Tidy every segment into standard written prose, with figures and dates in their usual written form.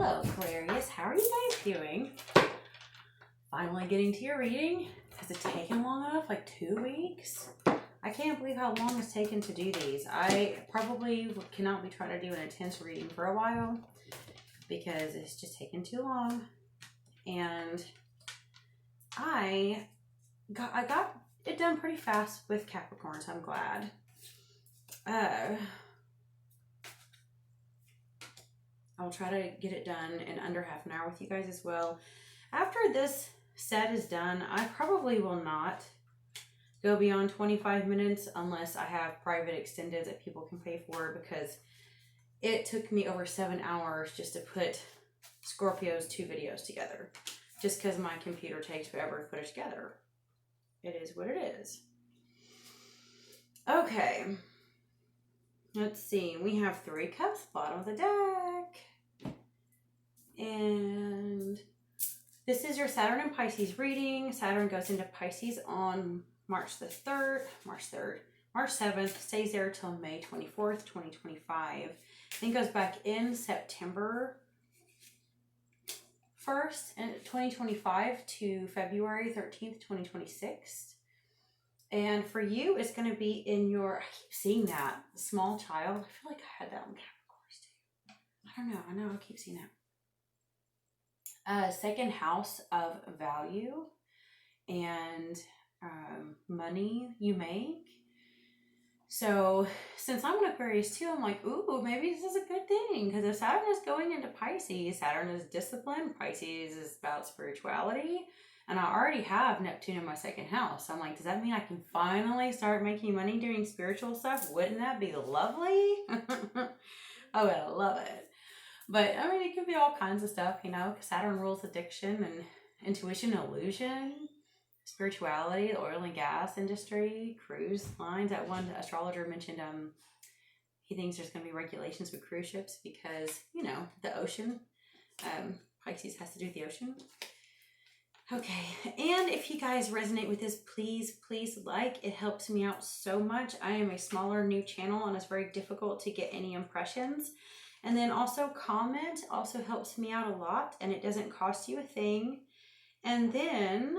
Hello Aquarius, how are you guys doing? Finally getting to your reading. Has it taken long enough? Like 2 weeks? I can't believe how long it's taken to do these. I probably cannot be trying to do an intense reading for a while because it's just taken too long. And I got it done pretty fast with Capricorn, so I'm glad. I'll try to get it done in under half an hour with you guys as well. After this set is done, I probably will not go beyond 25 minutes unless I have private extended that people can pay for, because it took me over 7 hours just to put Scorpio's 2 videos together, just because my computer takes forever to put it together. It is what it is. Okay. Let's see. We have 3 cups, bottom of the deck. And this is your Saturn and Pisces reading. Saturn goes into Pisces on March 7th, stays there till May 24th, 2025. Then goes back in September 1st, 2025 to February 13th, 2026. And for you, it's going to be in your, I keep seeing that, small child. I feel like I had that on Capricorn too. I don't know, I keep seeing that. Second house of value and money you make. So since I'm an Aquarius too, I'm like, ooh, maybe this is a good thing, because if Saturn is going into Pisces, Saturn is discipline, Pisces is about spirituality, and I already have Neptune in my second house. So I'm like, does that mean I can finally start making money doing spiritual stuff? Wouldn't that be lovely? Oh, I love it. But I mean, it could be all kinds of stuff, you know, because Saturn rules addiction and intuition, illusion, spirituality, the oil and gas industry, cruise lines. That one astrologer mentioned he thinks there's going to be regulations with cruise ships because, you know, the ocean. Pisces has to do with the ocean. Okay, and if you guys resonate with this, please like. It helps me out so much. I am a smaller new channel and it's very difficult to get any impressions. And then also comment also helps me out a lot, and it doesn't cost you a thing. And then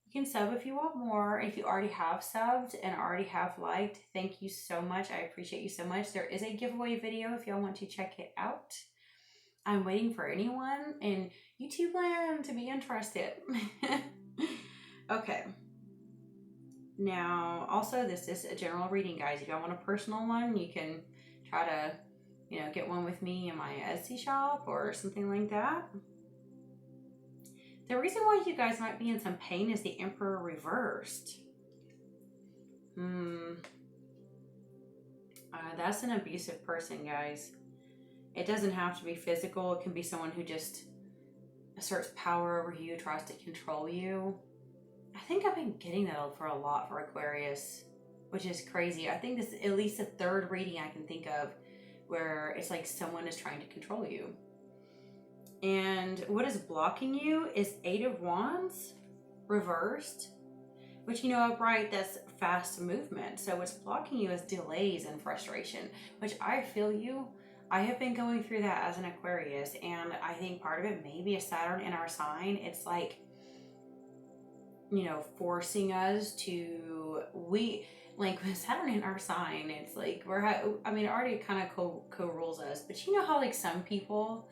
you can sub if you want more. If you already have subbed and already have liked, thank you so much. I appreciate you so much. There is a giveaway video if y'all want to check it out. I'm waiting for anyone in YouTube land to be interested. Okay. Now, also, this is a general reading, guys. If y'all want a personal one, you can try to, you know, get one with me in my Etsy shop or something like that. The reason why you guys might be in some pain is the Emperor reversed. That's an abusive person, guys. It doesn't have to be physical. It can be someone who just asserts power over you, tries to control you. I think I've been getting that for a lot for Aquarius, which is crazy. I think this is at least the 3rd reading I can think of where it's like someone is trying to control you. And what is blocking you is 8 of Wands reversed, which, you know, upright, that's fast movement. So what's blocking you is delays and frustration, which I feel you. I have been going through that as an Aquarius, and I think part of it may be a Saturn in our sign. It's like, you know, forcing us to, like with Saturn in our sign, it's like I mean, it already kind of co-rules us, but you know how like some people,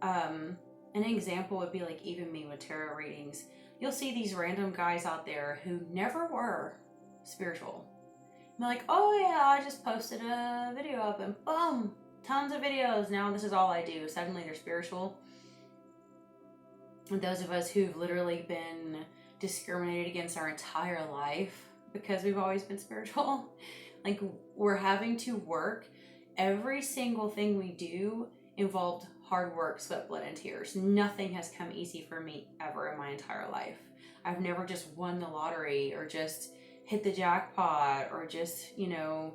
an example would be like even me with tarot readings. You'll see these random guys out there who never were spiritual. And they're like, oh yeah, I just posted a video up and boom, tons of videos. Now this is all I do. Suddenly they're spiritual. And those of us who've literally been discriminated against our entire life because we've always been spiritual, like we're having to work. Every single thing we do involved hard work, sweat, blood, and tears. Nothing has come easy for me ever in my entire life. I've never just won the lottery or just hit the jackpot or just, you know,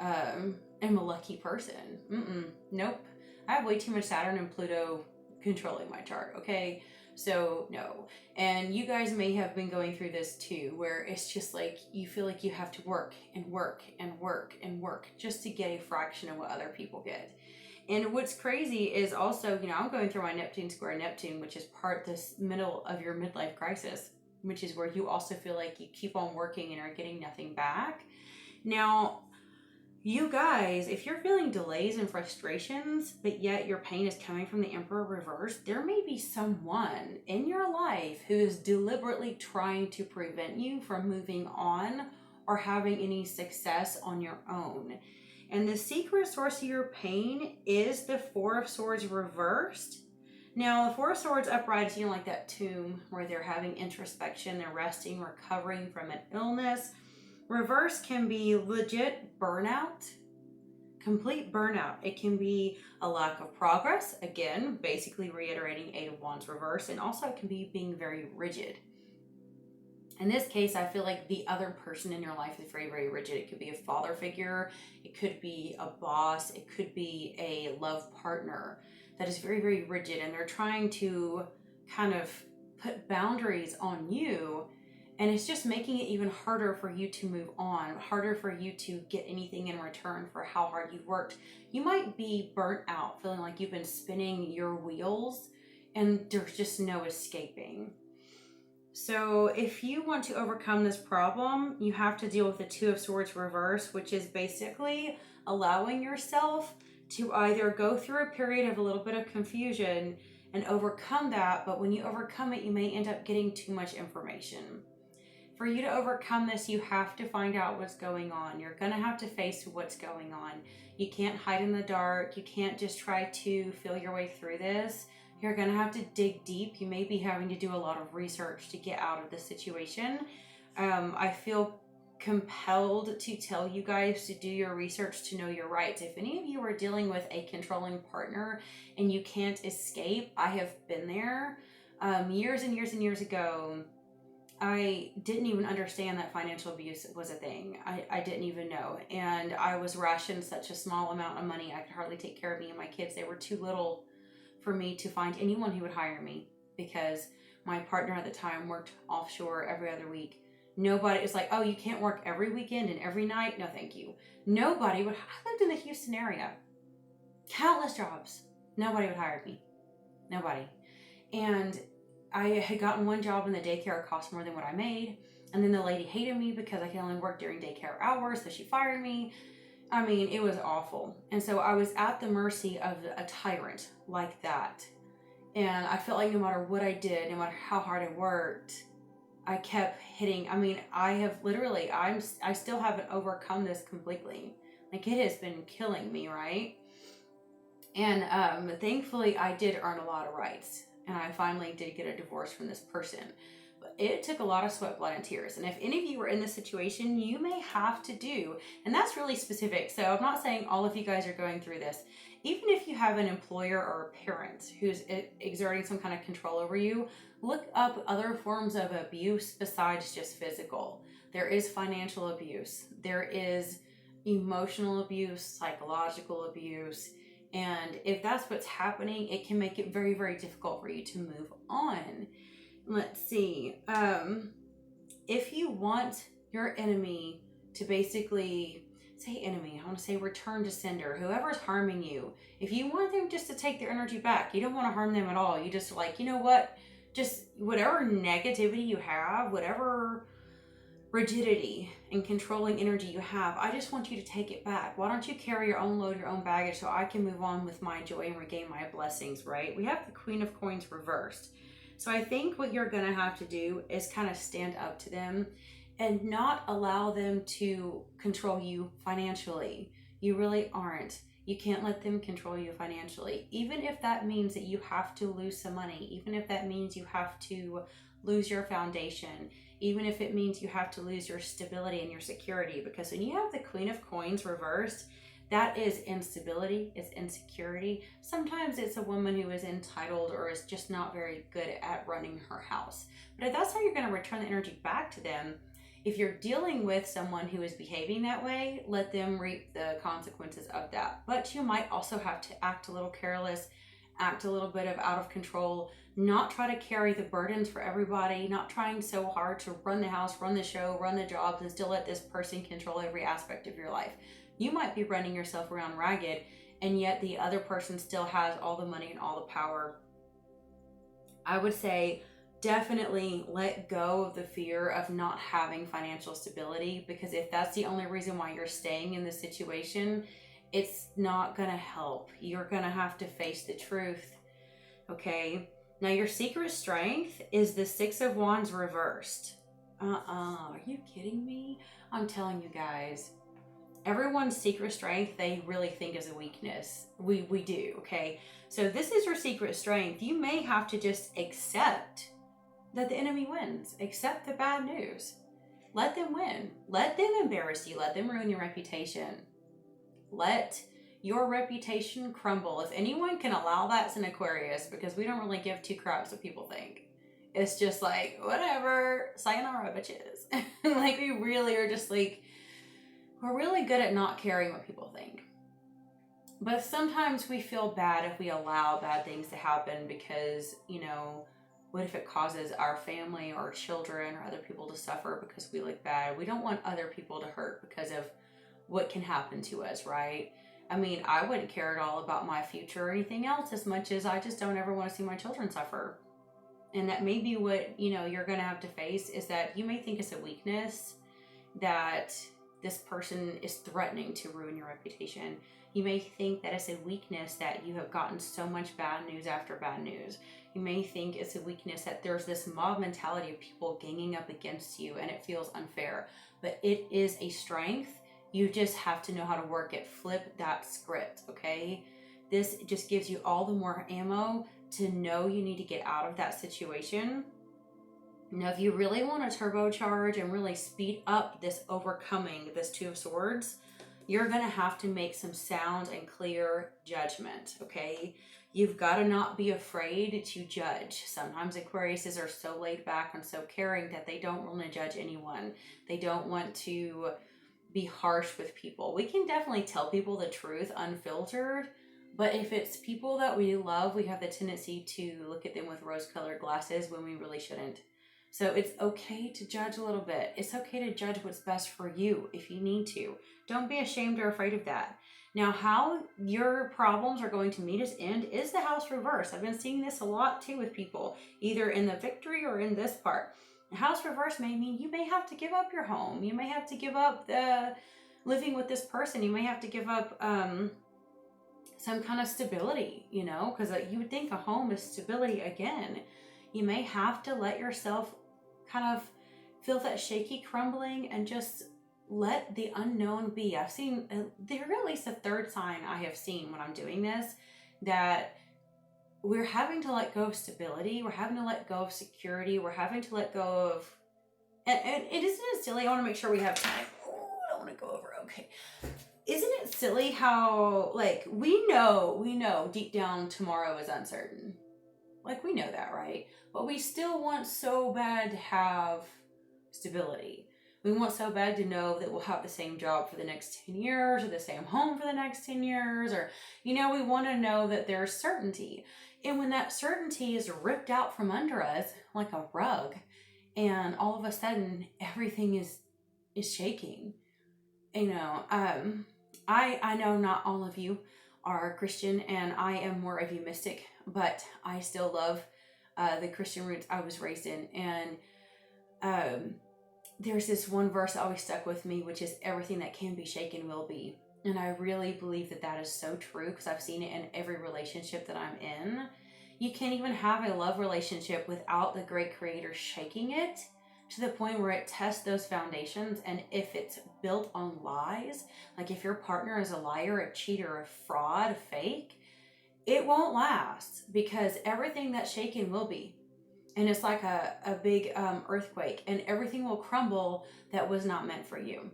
am a lucky person. Nope. I have way too much Saturn and Pluto controlling my chart, okay? So no. And you guys may have been going through this too, where it's just like you feel like you have to work and work and work and work just to get a fraction of what other people get. And what's crazy is also, you know, I'm going through my Neptune square Neptune, which is part this middle of your midlife crisis, which is where you also feel like you keep on working and are getting nothing back. Now, you guys, if you're feeling delays and frustrations, but yet your pain is coming from the Emperor reverse, there may be someone in your life who is deliberately trying to prevent you from moving on or having any success on your own. And the secret source of your pain is the Four of Swords reversed. Now, the Four of Swords upright is, you know, like that tomb where they're having introspection, they're resting, recovering from an illness. Reverse can be legit burnout, complete burnout. It can be a lack of progress, again, basically reiterating Eight of Wands reverse, and also it can be being very rigid. In this case, I feel like the other person in your life is very, very rigid. It could be a father figure, it could be a boss, it could be a love partner that is very, very rigid, and they're trying to kind of put boundaries on you, and it's just making it even harder for you to move on, harder for you to get anything in return for how hard you've worked. You might be burnt out, feeling like you've been spinning your wheels and there's just no escaping. So if you want to overcome this problem, you have to deal with the Two of Swords reverse, which is basically allowing yourself to either go through a period of a little bit of confusion and overcome that, but when you overcome it, you may end up getting too much information. For you to overcome this, you have to find out what's going on. You're going to have to face what's going on. You can't hide in the dark. You can't just try to feel your way through this. You're going to have to dig deep. You may be having to do a lot of research to get out of the situation. I feel compelled to tell you guys to do your research to know your rights. If any of you are dealing with a controlling partner and you can't escape, I have been there. Years and years and years ago, I didn't even understand that financial abuse was a thing. I didn't even know. And I was rationed such a small amount of money, I could hardly take care of me and my kids. They were too little for me to find anyone who would hire me, because my partner at the time worked offshore every other week. Nobody, it's like, oh, you can't work every weekend and every night? No, thank you. Nobody would, I lived in the Houston area. Countless jobs. Nobody would hire me. Nobody. And I had gotten one job and the daycare cost more than what I made. And then the lady hated me because I could only work during daycare hours, so she fired me. I mean, it was awful. And so I was at the mercy of a tyrant like that. And I felt like no matter what I did, no matter how hard I worked, I kept hitting. I mean, I have literally, I still haven't overcome this completely. Like, it has been killing me, right? And thankfully, I did earn a lot of rights. And I finally did get a divorce from this person. But it took a lot of sweat, blood, and tears. And if any of you are in this situation, you may have to do, and that's really specific. So I'm not saying all of you guys are going through this. Even if you have an employer or a parent who's exerting some kind of control over you, look up other forms of abuse besides just physical. There is financial abuse. There is emotional abuse, psychological abuse. And if that's what's happening, it can make it very, very difficult for you to move on. Let's see. If you want your enemy to basically, say enemy, I want to say return to sender, whoever's harming you, if you want them just to take their energy back, you don't want to harm them at all. You just like, you know what? Just whatever negativity you have, whatever rigidity and controlling energy you have, I just want you to take it back. Why don't you carry your own load, your own baggage, so I can move on with my joy and regain my blessings, right? We have the Queen of Coins reversed. So I think what you're going to have to do is kind of stand up to them and not allow them to control you financially. You really aren't. You can't let them control you financially. Even if that means that you have to lose some money, even if that means you have to lose your foundation, even if it means you have to lose your stability and your security. Because when you have the Queen of Coins reversed, that is instability, it's insecurity. Sometimes it's a woman who is entitled or is just not very good at running her house. But if that's how you're going to return the energy back to them, if you're dealing with someone who is behaving that way, let them reap the consequences of that. But you might also have to act a little careless, act a little bit of out of control, not try to carry the burdens for everybody, not trying so hard to run the house, run the show, run the jobs, and still let this person control every aspect of your life. You might be running yourself around ragged and yet the other person still has all the money and all the power. I would say definitely let go of the fear of not having financial stability, because if that's the only reason why you're staying in this situation, it's not going to help. You're going to have to face the truth. Okay. Now your secret strength is the Six of Wands reversed. Are you kidding me? I'm telling you guys, everyone's secret strength they really think is a weakness. We do, okay? So this is your secret strength. You may have to just accept that the enemy wins. Accept the bad news. Let them win. Let them embarrass you. Let them ruin your reputation. Let your reputation crumble. If anyone can allow that, it's an Aquarius, because we don't really give two craps what people think. It's just like, whatever, sayonara, bitches. Like, we really are just like, we're really good at not caring what people think. But sometimes we feel bad if we allow bad things to happen, because, you know, what if it causes our family or children or other people to suffer because we look bad? We don't want other people to hurt because of what can happen to us, right? I mean, I wouldn't care at all about my future or anything else as much as I just don't ever want to see my children suffer. And that may be what, you know, you're going to have to face, is that you may think it's a weakness that this person is threatening to ruin your reputation. You may think that it's a weakness that you have gotten so much bad news after bad news. You may think it's a weakness that there's this mob mentality of people ganging up against you and it feels unfair. But it is a strength. You just have to know how to work it. Flip that script, okay? This just gives you all the more ammo to know you need to get out of that situation. Now, if you really want to turbocharge and really speed up this overcoming, this Two of Swords, you're going to have to make some sound and clear judgment, okay? You've got to not be afraid to judge. Sometimes Aquariuses are so laid back and so caring that they don't want to judge anyone. They don't want to be harsh with people. We can definitely tell people the truth unfiltered, but if it's people that we love, we have the tendency to look at them with rose-colored glasses when we really shouldn't. So it's okay to judge a little bit. It's okay to judge what's best for you if you need to. Don't be ashamed or afraid of that. Now, how your problems are going to meet its end is the house reverse. I've been seeing this a lot too with people, either in the victory or in this part. The house reverse may mean you may have to give up your home. You may have to give up the living with this person. You may have to give up some kind of stability, you know, because you would think a home is stability again. You may have to let yourself kind of feel that shaky crumbling and just let the unknown be. I've seen, there at least a third sign I have seen when I'm doing this, that we're having to let go of stability. We're having to let go of security. We're having to let go of, and it isn't silly. I want to make sure we have time. Oh, I don't want to go over. Okay. Isn't it silly how, like, we know deep down tomorrow is uncertain. Like, we know that, right? But we still want so bad to have stability. We want so bad to know that we'll have the same job for the next 10 years, or the same home for the next 10 years, or, you know, we want to know that there's certainty. And when that certainty is ripped out from under us like a rug, and all of a sudden everything is shaking, you know, I know not all of you are Christian, and I am more of a mystic, but I still love the Christian roots I was raised in. And there's this one verse that always stuck with me, which is everything that can be shaken will be. And I really believe that that is so true, because I've seen it in every relationship that I'm in. You can't even have a love relationship without the great creator shaking it to the point where it tests those foundations. And if it's built on lies, like if your partner is a liar, a cheater, a fraud, a fake, it won't last, because everything that's shaken will be. And it's like a big earthquake, and everything will crumble that was not meant for you.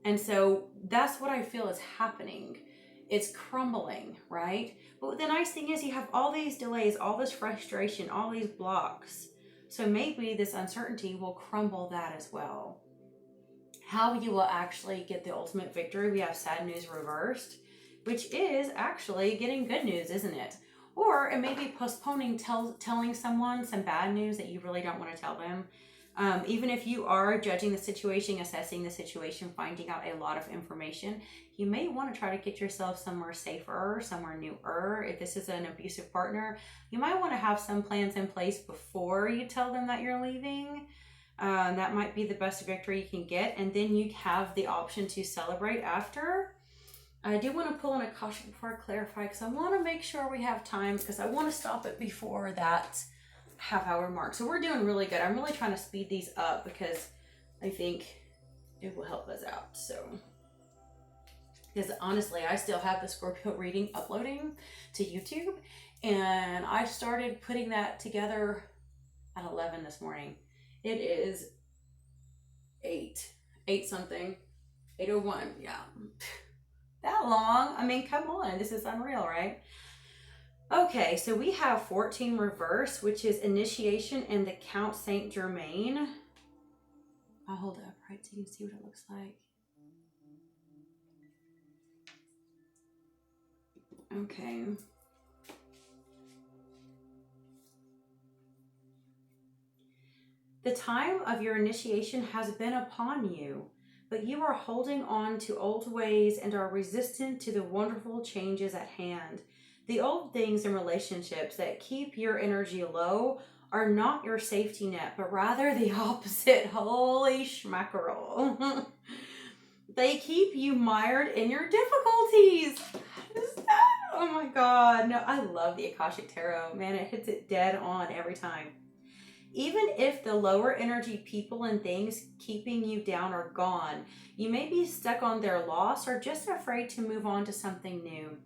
And so that's what I feel is happening. It's crumbling, right? But the nice thing is you have all these delays, all this frustration, all these blocks. So maybe this uncertainty will crumble that as well. How you will actually get the ultimate victory, we have sad news reversed, which is actually getting good news, isn't it? Or it may be postponing telling someone some bad news that you really don't want to tell them. Even if you are judging the situation, assessing the situation, finding out a lot of information, you may want to try to get yourself somewhere safer, somewhere newer. If this is an abusive partner, you might want to have some plans in place before you tell them that you're leaving. That might be the best victory you can get. And then you have the option to celebrate after. I do want to pull an Akasha before I clarify, because I want to make sure we have time, because I want to stop it before that half-hour mark. So we're doing really good. I'm really trying to speed these up because I think it will help us out. So, because honestly, I still have the Scorpio reading uploading to YouTube, and I started putting that together at 11 this morning. It is 8 something, 8:01. Yeah, that long. I mean, come on, this is unreal, right? Okay, so we have 14 reverse, which is initiation and the Count Saint Germain. I'll hold it up right so you can see what it looks like. Okay. The time of your initiation has been upon you, but you are holding on to old ways and are resistant to the wonderful changes at hand. The old things in relationships that keep your energy low are not your safety net, but rather the opposite. Holy schmackerel. They keep you mired in your difficulties. Oh my God. No, I love the Akashic Tarot. Man, it hits it dead on every time. Even if the lower energy people and things keeping you down are gone, you may be stuck on their loss or just afraid to move on to something new.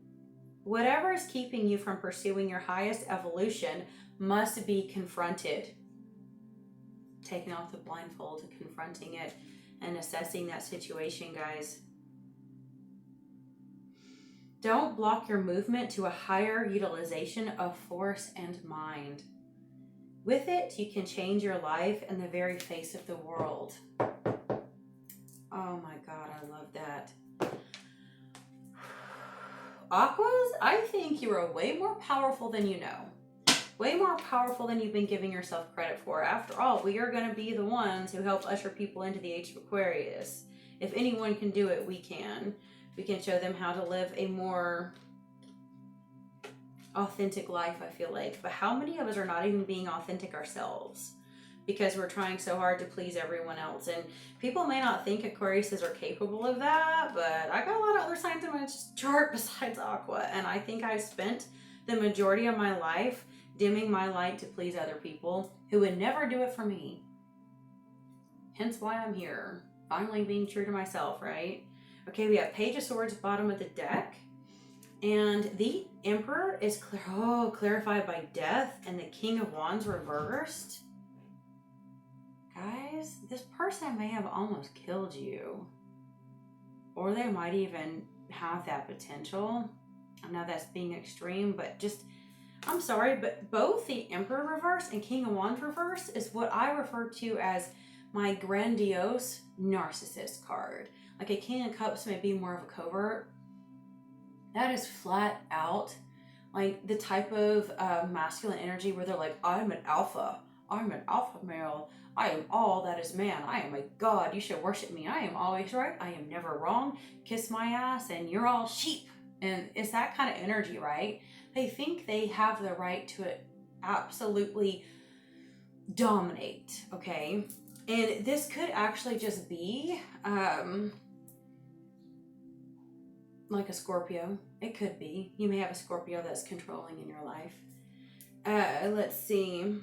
Whatever is keeping you from pursuing your highest evolution must be confronted. Taking off the blindfold, confronting it, and assessing that situation, guys. Don't block your movement to a higher utilization of force and mind. With it, you can change your life and the very face of the world. Oh my God, I love that. Aquas, I think you are way more powerful than you know. Way more powerful than you've been giving yourself credit for. After all, we are going to be the ones who help usher people into the age of Aquarius. If anyone can do it, we can. We can show them how to live a more authentic life, I feel like. But how many of us are not even being authentic ourselves because we're trying so hard to please everyone else? And people may not think Aquariuses are capable of that, but I got a lot of other signs in my chart besides Aqua, and I think I've spent the majority of my life dimming my light to please other people who would never do it for me. Hence why I'm here, finally being true to myself, right? Okay, we have Page of Swords bottom of the deck. And the Emperor is clarified by death, and the King of Wands reversed. Guys, this person may have almost killed you. Or they might even have that potential. I know that's being extreme, but just, I'm sorry, but both the Emperor reverse and King of Wands reverse is what I refer to as my grandiose narcissist card. Like a King of Cups may be more of a covert. That is flat out like the type of masculine energy where they're like, I'm an alpha male, I am all that is man, I am a god, you should worship me, I am always right, I am never wrong, kiss my ass and you're all sheep. And it's that kind of energy, right? They think they have the right to absolutely dominate, okay? And this could actually just be like a Scorpio. It could be. You may have a Scorpio that's controlling in your life. Let's see.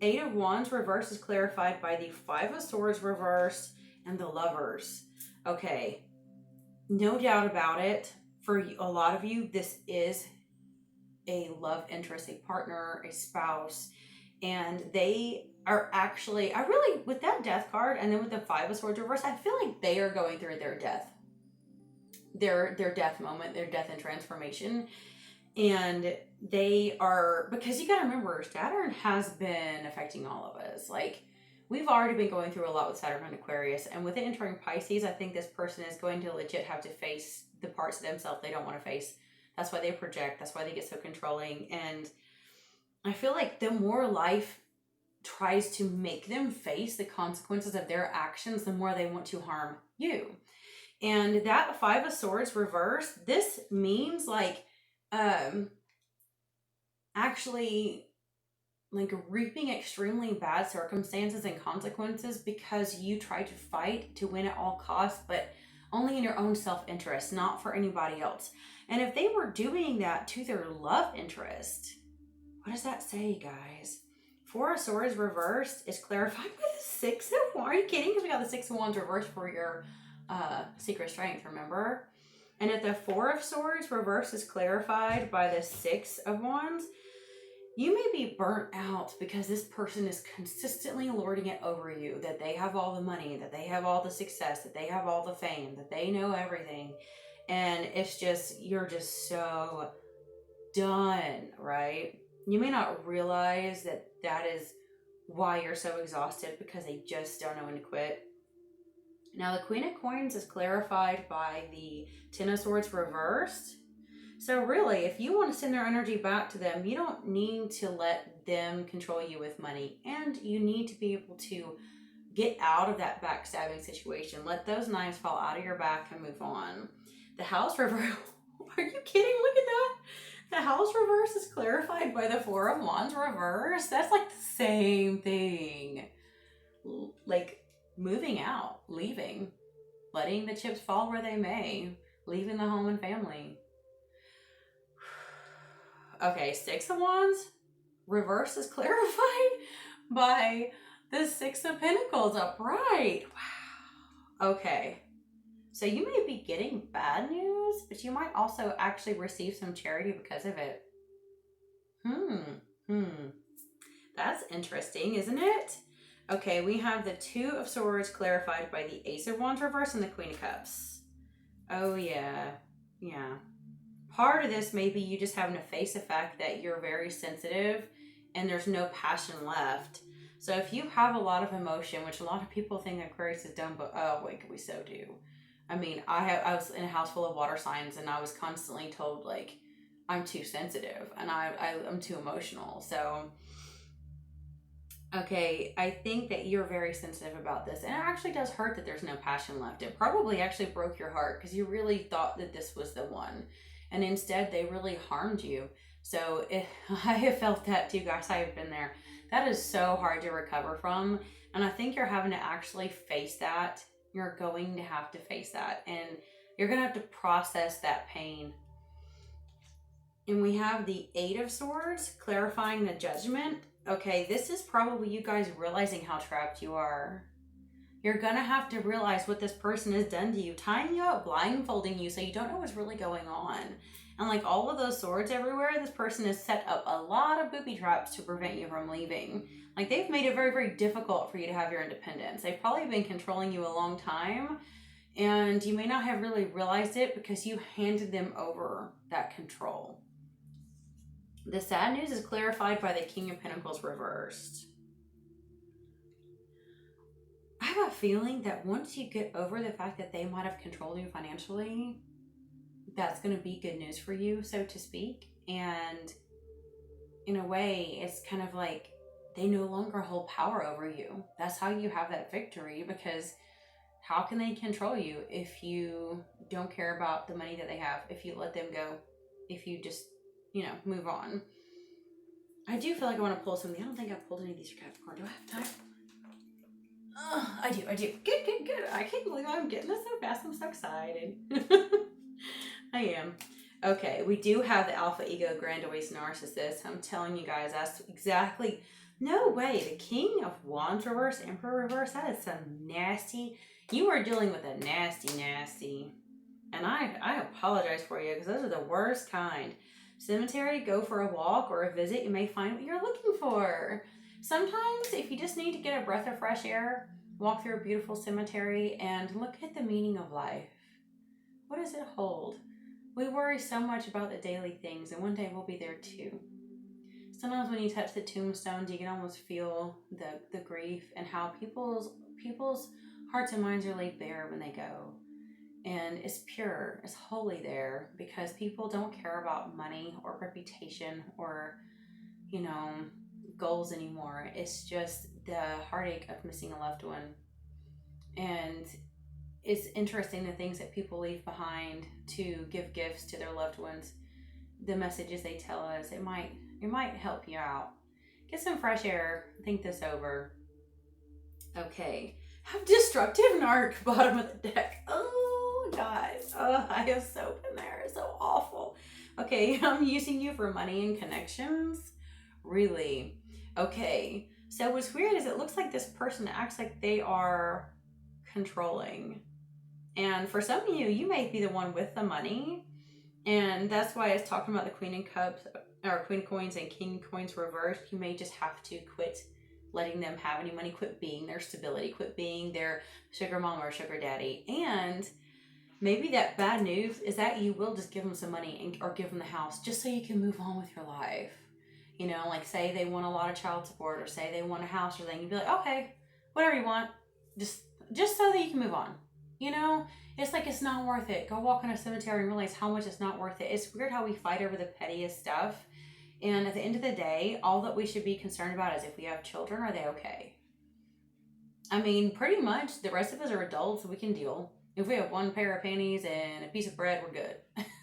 8 of Wands reverse is clarified by the 5 of Swords reverse and the Lovers. Okay. No doubt about it. For a lot of you, this is a love interest, a partner, a spouse. And they are actually, I really, with that death card and then with the 5 of Swords reverse, I feel like they are going through their death. Their death moment, their death and transformation. And they are, because you got to remember, Saturn has been affecting all of us. Like, we've already been going through a lot with Saturn and Aquarius, and with it entering Pisces, I think this person is going to legit have to face the parts of themselves they don't want to face. That's why they project. That's why they get so controlling. And I feel like the more life tries to make them face the consequences of their actions, the more they want to harm you. And that Five of Swords reverse, this means like actually like reaping extremely bad circumstances and consequences because you try to fight to win at all costs, but only in your own self-interest, not for anybody else. And if they were doing that to their love interest, what does that say, guys? Four of Swords reversed is clarified by the Six of Wands. Are you kidding? Because we got the Six of Wands reversed for your secret strength, remember? And if the Four of Swords reversed is clarified by the Six of Wands, you may be burnt out because this person is consistently lording it over you, that they have all the money, that they have all the success, that they have all the fame, that they know everything. And it's just, you're just so done, right? You may not realize that that is why you're so exhausted, because they just don't know when to quit. Now, the Queen of Coins is clarified by the Ten of Swords reversed. So really, if you want to send their energy back to them, you don't need to let them control you with money. And you need to be able to get out of that backstabbing situation. Let those knives fall out of your back and move on. The House reverse. Are you kidding? Look at that. The House reverse is clarified by the Four of Wands reverse. That's like the same thing. Like moving out, leaving, letting the chips fall where they may, leaving the home and family. Okay, Six of Wands reverse is clarified by the Six of Pentacles upright. Wow. Okay. So you may be getting bad news, but you might also actually receive some charity because of it. That's interesting, isn't it? Okay, we have the Two of Swords clarified by the Ace of Wands reverse and the Queen of Cups. Oh, yeah. Yeah. Part of this may be you just having to face the fact that you're very sensitive and there's no passion left. So if you have a lot of emotion, which a lot of people think Aquarius is dumb, but oh, wait, we so do. I mean, I was in a house full of water signs and I was constantly told, like, I'm too sensitive and I'm too emotional. So, okay, I think that you're very sensitive about this. And it actually does hurt that there's no passion left. It probably actually broke your heart because you really thought that this was the one. And instead, they really harmed you. So I have felt that too, guys. I have been there. That is so hard to recover from. And I think you're having to actually face that. You're going to have to face that. And you're going to have to process that pain. And we have the Eight of Swords clarifying the Judgment. Okay, this is probably you guys realizing how trapped you are. You're going to have to realize what this person has done to you, tying you up, blindfolding you so you don't know what's really going on. And like all of those swords everywhere, this person has set up a lot of booby traps to prevent you from leaving. Like they've made it very, very difficult for you to have your independence. They've probably been controlling you a long time and you may not have really realized it because you handed them over that control. The sad news is clarified by the King of Pentacles reversed. I have a feeling that once you get over the fact that they might have controlled you financially, that's going to be good news for you, so to speak. And in a way, it's kind of like they no longer hold power over you. That's how you have that victory, because how can they control you if you don't care about the money that they have, if you let them go, if you just, move on. I do feel like I want to pull something. I don't think I've pulled any of these for Capricorn. Do I have time? I do. Good. I can't believe I'm getting this so fast. I'm so excited. I am. Okay, we do have the Alpha Ego Grandiose Narcissist. I'm telling you guys, that's exactly... No way. The King of Wands reverse, Emperor reverse, that is some nasty... You are dealing with a nasty. And I apologize for you, because those are the worst kind. Cemetery, go for a walk or a visit. You may find what you're looking for. Sometimes, if you just need to get a breath of fresh air, walk through a beautiful cemetery and look at the meaning of life. What does it hold? We worry so much about the daily things, and one day we'll be there too. Sometimes when you touch the tombstones, you can almost feel the grief and how people's hearts and minds are laid bare when they go. And it's pure, it's holy there, because people don't care about money or reputation or, goals anymore. It's just the heartache of missing a loved one. And it's interesting the things that people leave behind to give gifts to their loved ones. The messages they tell us, it might help you out. Get some fresh air. Think this over. Okay. Have destructive narc bottom of the deck. Oh, guys. Oh, I have soap in there. It's so awful. Okay, I'm using you for money and connections. Really? Okay. So what's weird is it looks like this person acts like they are controlling. And for some of you, you may be the one with the money. And that's why I was talking about the Queen of Cups, or Queen of Coins and King of Coins reversed. You may just have to quit letting them have any money, quit being their stability, quit being their sugar mama or sugar daddy. And maybe that bad news is that you will just give them some money or give them the house just so you can move on with your life. You know, like say they want a lot of child support or say they want a house or something. You'd be like, okay, whatever you want, just so that you can move on. You know, it's like it's not worth it. Go walk in a cemetery and realize how much it's not worth it. It's weird how we fight over the pettiest stuff. And at the end of the day, all that we should be concerned about is if we have children, are they okay? I mean, pretty much the rest of us are adults, we can deal. If we have one pair of panties and a piece of bread, we're good.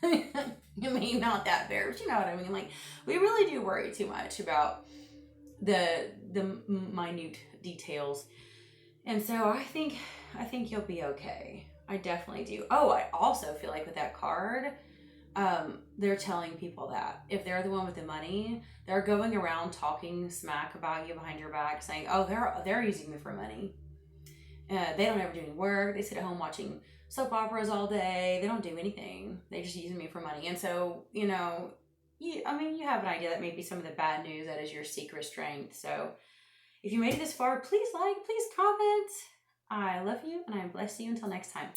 I mean, not that fair, but you know what I mean? Like, we really do worry too much about the minute details. And so I think you'll be okay. I definitely do. Oh, I also feel like with that card, they're telling people that if they're the one with the money, they're going around talking smack about you behind your back, saying, "Oh, they're using me for money. They don't ever do any work. They sit at home watching soap operas all day. They don't do anything. They just using me for money." And so, you know, you have an idea that maybe some of the bad news, that is your secret strength. So if you made it this far, please like, please comment. I love you, and I bless you until next time.